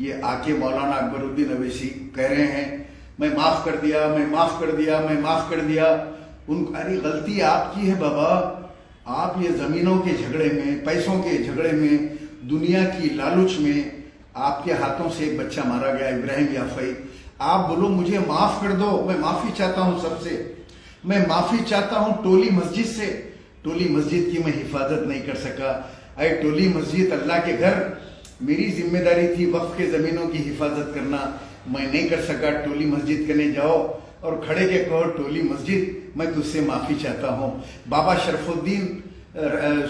یہ آके मौलाना अकबरुद्दीन अवैसी कह रहे हैं मैं माफ़ कर दिया, मैं माफ़ कर दिया, मैं माफ़ कर दिया। अरे गलती आपकी है बाबा। आप ये ज़मीनों के झगड़े में, पैसों के झगड़े में, दुनिया की लालच में आपके हाथों से एक बच्चा मारा गया, इब्राहिम याफई। आप बोलो मुझे माफ़ कर दो, मैं माफ़ी चाहता हूँ सबसे, मैं माफ़ी चाहता हूँ टोली मस्जिद से। टोली मस्जिद की मैं हिफाजत नहीं कर सका। अरे टोली मस्जिद अल्लाह के घर, मेरी जिम्मेदारी थी वक्फ के ज़मीनों की हिफाजत करना, मैं नहीं कर सका। टोली मस्जिद करने जाओ और खड़े के कहो टोली मस्जिद मैं तुझसे माफ़ी चाहता हूँ। बाबा शरफुद्दीन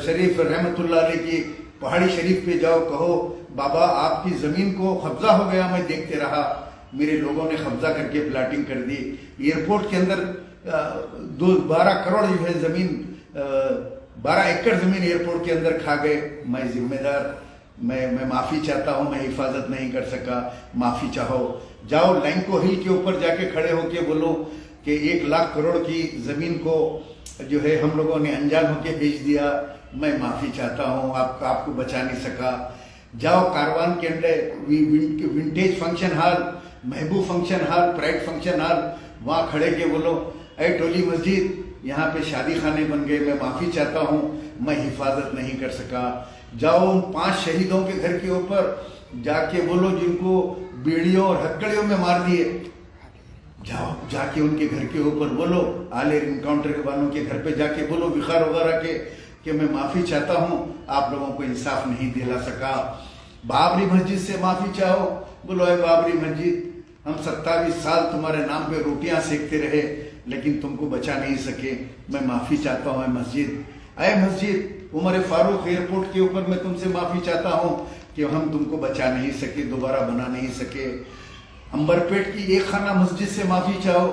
शरीफ रहमतुल्लाह अलैह की पहाड़ी शरीफ पे जाओ, कहो बाबा आपकी ज़मीन को कब्जा हो गया, मैं देखते रहा, मेरे लोगों ने कब्जा करके प्लाटिंग कर दी। एयरपोर्ट के अंदर 12 करोड़ जो है ज़मीन, 12 एकड़ ज़मीन एयरपोर्ट के अंदर खा गए। मैं जिम्मेदार, मैं माफ़ी चाहता हूँ, मैं हिफाजत नहीं कर सका, माफ़ी चाहो। जाओ लैंको हिल के ऊपर जाके खड़े होके बोलो कि 1 लाख करोड़ की ज़मीन को जो है हम लोगों ने अनजान होके बेच दिया, मैं माफ़ी चाहता हूँ, आपको बचा नहीं सका। जाओ कारवान के अंदर विंटेज फंक्शन हॉल, महबूब function hall, pride function hall, वहाँ खड़े के बोलो अरे टोली मस्जिद यहाँ पे शादी खाने बन गए, मैं माफ़ी चाहता हूँ, मैं हिफाजत नहीं कर सका। जाओ उन 5 शहीदों के घर के ऊपर जाके बोलो जिनको बेड़ियों और हथकड़ियों में मार दिए, जाओ जाके उनके घर के ऊपर बोलो, आले इनकाउंटर वालों के घर पे जाके बोलो बिखार वगैरह के कि मैं माफ़ी चाहता हूँ, आप लोगों को इंसाफ नहीं दिला सका। बाबरी मस्जिद से माफ़ी चाहो, बोलो अरे बाबरी मस्जिद हम 27 साल तुम्हारे नाम पे रोटियां सेकते रहे लेकिन तुमको बचा नहीं सके, मैं माफ़ी चाहता हूँ मस्जिद। अय मस्जिद उमर फारूक एयरपोर्ट के ऊपर मैं तुमसे माफ़ी चाहता हूँ कि हम तुमको बचा नहीं सके, दोबारा बना नहीं सके। अंबरपेट की एक खाना मस्जिद से माफ़ी चाहो,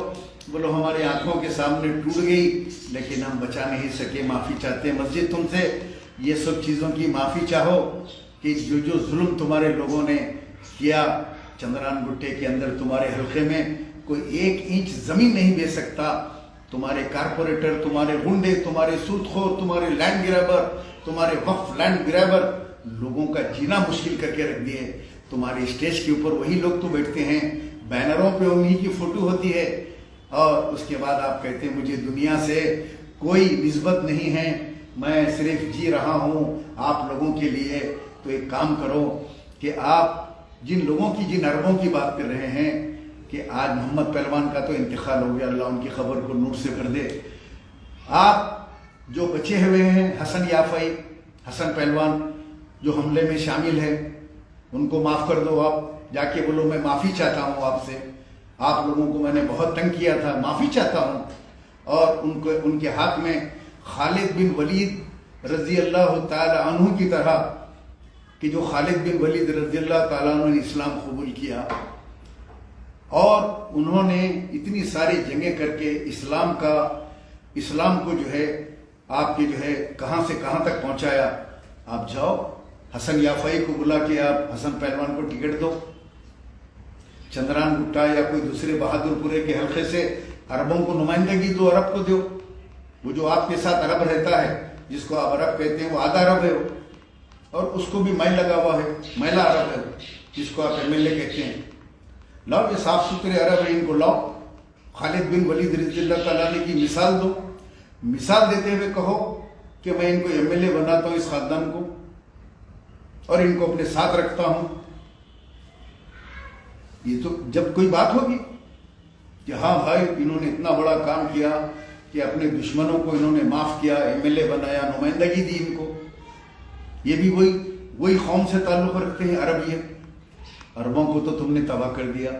बोलो हमारे आंखों के सामने टूट गई लेकिन हम बचा नहीं सके, माफ़ी चाहते हैं मस्जिद तुमसे। ये सब चीज़ों की माफ़ी चाहो कि जो जो जुल्म तुम्हारे लोगों ने किया, चंद्रान गुट्टे के अंदर तुम्हारे हल्के में कोई 1 इंच ज़मीन नहीं दे सकता। तुम्हारे कारपोरेटर, तुम्हारे गुंडे, तुम्हारे सूदखोर, तुम्हारे लैंड ग्रैबर, तुम्हारे वक्फ लैंड ग्रैबर लोगों का जीना मुश्किल करके रख दिए। तुम्हारे स्टेज के ऊपर वही लोग तो बैठते हैं, बैनरों पे उन्हीं की फोटो होती है और उसके बाद आप कहते हैं मुझे दुनिया से कोई निस्बत नहीं है, मैं सिर्फ जी रहा हूँ आप लोगों के लिए। तो एक काम करो कि आप जिन लोगों की, जिन अरबों की बात कर रहे हैं कि आज मोहम्मद पहलवान का तो इंतकाल हो गया, अल्लाह उनकी खबर को नूर से भर दे। आप जो बचे हुए हैं हसन याफई, हसन पहलवान जो हमले में शामिल है, उनको माफ़ कर दो। आप जाके बोलो मैं माफ़ी चाहता हूँ आपसे, आप लोगों को मैंने बहुत तंग किया था, माफ़ी चाहता हूँ। और उनके हाथ में खालिद बिन वलीद रज़ी अल्लाह ताला अन्हु की तरह कि जो खालिद बिन वलीद रज़ी अल्लाह ताला अन्हु ने इस्लाम कबूल किया और उन्होंने इतनी सारी जंगें करके इस्लाम को जो है आपके जो है कहाँ से कहाँ तक पहुँचाया। आप जाओ हसन याफई को बुला के आप हसन पहलवान को टिकट दो, चंद्रान गुट्टा या कोई दूसरे बहादुरपुरे के हल्के से अरबों को नुमाइंदगी दो, अरब को दो। वो जो आपके साथ अरब रहता है, जिसको आप अरब कहते हैं, वो आधा अरब है और उसको भी मैल लगा हुआ है, मैला अरब है जिसको आप MLA कहते हैं। लाओ ये साफ सुथरे अरब है, इनको लाओ, खालिद बिन वलीद रज़ी अल्लाह ताला अन्हु की मिसाल दो, मिसाल देते हुए कहो कि मैं इनको MLA बनाता हूँ इस खानदान को और इनको अपने साथ रखता हूँ। ये तो जब कोई बात होगी कि हाँ भाई इन्होंने इतना बड़ा काम किया कि अपने दुश्मनों को इन्होंने माफ़ किया, MLA बनाया, नुमाइंदगी दी इनको। ये भी वही कौम से ताल्लुक़ रखते हैं अरब। ये अरबों को तो तुमने तबाह कर दिया,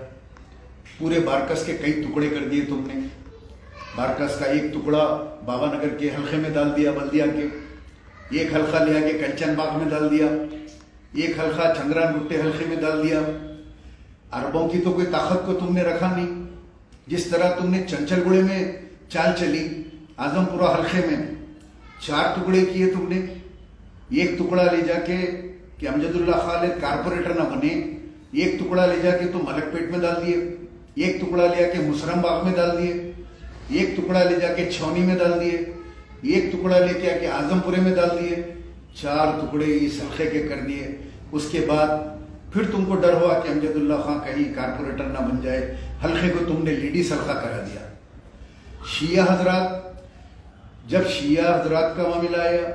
पूरे बारकस के कई टुकड़े कर दिए तुमने। बारकस का एक टुकड़ा बाबा नगर के हल्के में डाल दिया, बल्दिया के, एक हल्का ले आके कंचन बाग में डाल दिया, एक हल्का चंद्रान गुट्टे हल्के में डाल दिया। अरबों की तो कोई ताकत को तुमने रखा नहीं। जिस तरह तुमने चंचलगुड़े में चाल चली, आजमपुरा हल्के में 4 टुकड़े किए तुमने। एक टुकड़ा ले जाके कि अमजदुल्ला खालिद कारपोरेटर ना बने, एक टुकड़ा ले जाके तो मलकपेट में डाल दिए, एक टुकड़ा ले जाके मुसरम बाग में डाल दिए, एक टुकड़ा ले जाके छौनी में डाल दिए, एक टुकड़ा लेके आके आजमपुरे में डाल दिए। 4 टुकड़े इस हल्के के कर दिए। उसके बाद फिर तुमको डर हुआ कि अमजदुल्ला खां कहीं कारपोरेटर ना बन जाए, हल्के को तुमने लेडीज हल्का करा दिया। शिया हजरात, जब शिया हजरात का मामला आया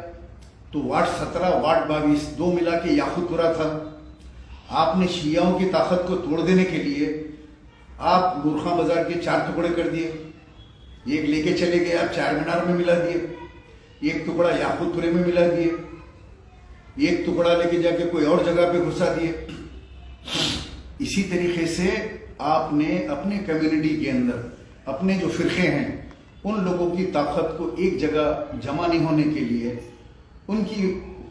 तो वार्ड 17 वार्ड 22 दो मिला के याकुतपुरा था। आपने शियाओं की ताकत को तोड़ देने के लिए आप गुरखा बाजार के 4 टुकड़े कर दिए, एक लेके चले गए, आप 4 मीनार में मिला दिए, एक टुकड़ा याकुतपुरे में मिला दिए, एक टुकड़ा लेके जाके कोई और जगह पे घुसा दिए। इसी तरीके से आपने अपने कम्युनिटी के अंदर अपने जो फिरके हैं उन लोगों की ताकत को एक जगह जमा नहीं होने के लिए, उनकी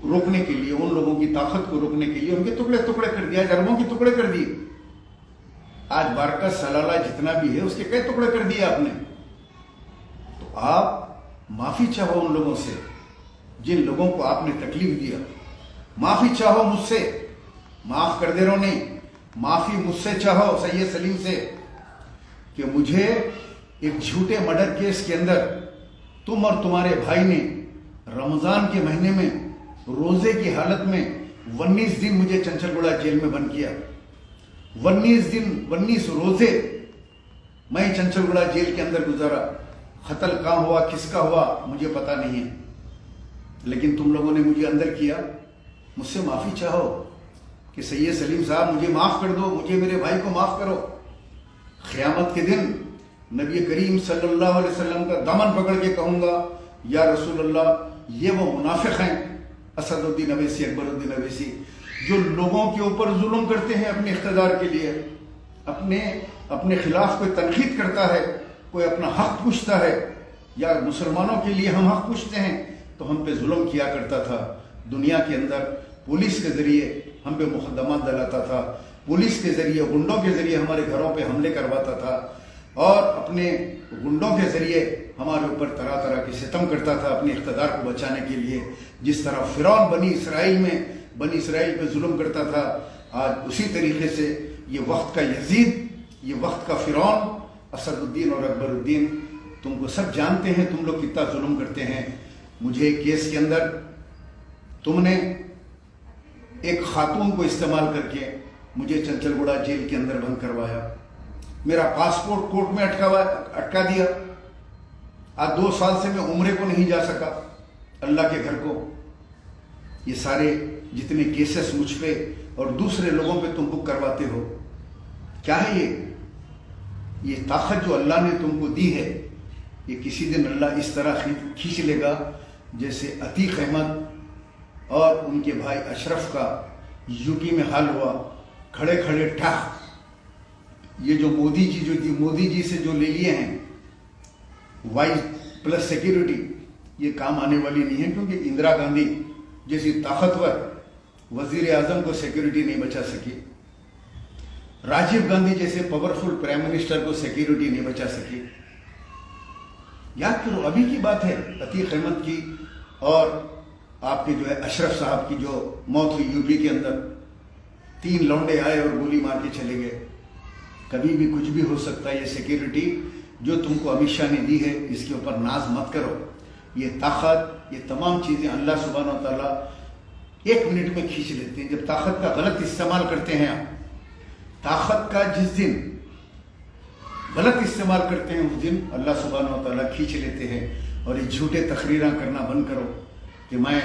रोकने के लिए, उन लोगों की ताकत को रोकने के लिए उनके टुकड़े टुकड़े कर दिया, अरबों के टुकड़े कर दिए। आज बारका सलाला जितना भी है उसके कई टुकड़े कर दिए आपने। तो आप माफी चाहो उन लोगों से जिन लोगों को आपने तकलीफ दिया, माफी चाहो मुझसे, माफ कर दे रहो नहीं, माफी मुझसे चाहो सैयद सलीम से कि मुझे एक झूठे मर्डर केस के अंदर तुम और तुम्हारे भाई ने रमजान के महीने में रोजे की हालत में 19 दिन मुझे चंचलगुड़ा जेल में बंद किया। 19 दिन 19 रोजे मैं चंचलगुड़ा जेल के अंदर गुजारा। कत्ल कहाँ हुआ, किसका हुआ मुझे पता नहीं है, लेकिन तुम लोगों ने मुझे अंदर किया। मुझसे माफी चाहो कि सैयद सलीम साहब मुझे माफ कर दो, मुझे मेरे भाई को माफ करो। क़यामत के दिन नबी करीम सल्लल्लाहु अलैहि वसल्लम का दामन पकड़ के कहूंगा, या रसूल अल्लाह, ये वो मुनाफिक हैं असदुद्दीन अवैसी, अकबरुद्दीन अवैसी, जो लोगों के ऊपर जुल्म करते हैं अपने इख्तिदार के लिए, अपने खिलाफ कोई तनकीद करता है, कोई अपना हक पूछता है, या मुसलमानों के लिए हम हक पूछते हैं तो हम पे जुल्म किया करता था। दुनिया के अंदर पुलिस के जरिए हम पे मुकदमा डलाता था, पुलिस के जरिए, गुंडों के जरिए हमारे घरों पे हमले करवाता था, और अपने गुंडों के जरिए हमारे ऊपर तरह तरह के सितम करता था अपने इख्तिदार को बचाने के लिए। जिस तरह फिरौन बनी इसराइल पे जुल्म करता था, आज उसी तरीके से ये वक्त का यजीद, ये वक्त का फिरौन असदुद्दीन और अकबरुद्दीन, तुमको सब जानते हैं तुम लोग कितना जुल्म करते हैं। मुझे केस के अंदर तुमने एक खातून को इस्तेमाल करके मुझे चंचलगुड़ा जेल के अंदर बंद करवाया, मेरा पासपोर्ट कोर्ट में अटका दिया। आज 2 साल से मैं उम्रे को नहीं जा सका अल्लाह के घर को। ये सारे जितने केसेस मुझ पे और दूसरे लोगों पे तुम बुक करवाते हो, क्या है ये ताकत जो अल्लाह ने तुमको दी है, ये किसी दिन अल्लाह इस तरह खींच लेगा जैसे अतीक अहमद और उनके भाई अशरफ का यूपी में हाल हुआ। खड़े खड़े ठाक, ये जो मोदी जी से जो ले लिए हैं वाइस प्लस सिक्योरिटी, ये काम आने वाली नहीं है, क्योंकि इंदिरा गांधी जैसी ताकतवर वजीर आजम को सिक्योरिटी नहीं बचा सकी, राजीव गांधी जैसे पावरफुल प्राइम मिनिस्टर को सिक्योरिटी नहीं बचा सकी। याद करो, अभी की बात है अतीक अहमद की और आपके जो है अशरफ साहब की जो मौत हुई यूपी के अंदर। 3 लौंडे आए और गोली मार के चले गए। कभी भी कुछ भी हो सकता है। ये सिक्योरिटी जो तुमको अमित शाह ने दी है, इसके ऊपर नाज मत करो। ये ताकत, ये तमाम चीज़ें अल्लाह सुब्हानहू व तआला 1 मिनट में खींच लेते हैं। जब ताकत का गलत इस्तेमाल करते हैं आप, ताकत का जिस दिन गलत इस्तेमाल करते हैं उस दिन अल्लाह सुब्हानहू व तआला खींच लेते हैं। और ये झूठे तकरीरें करना बंद करो कि मैं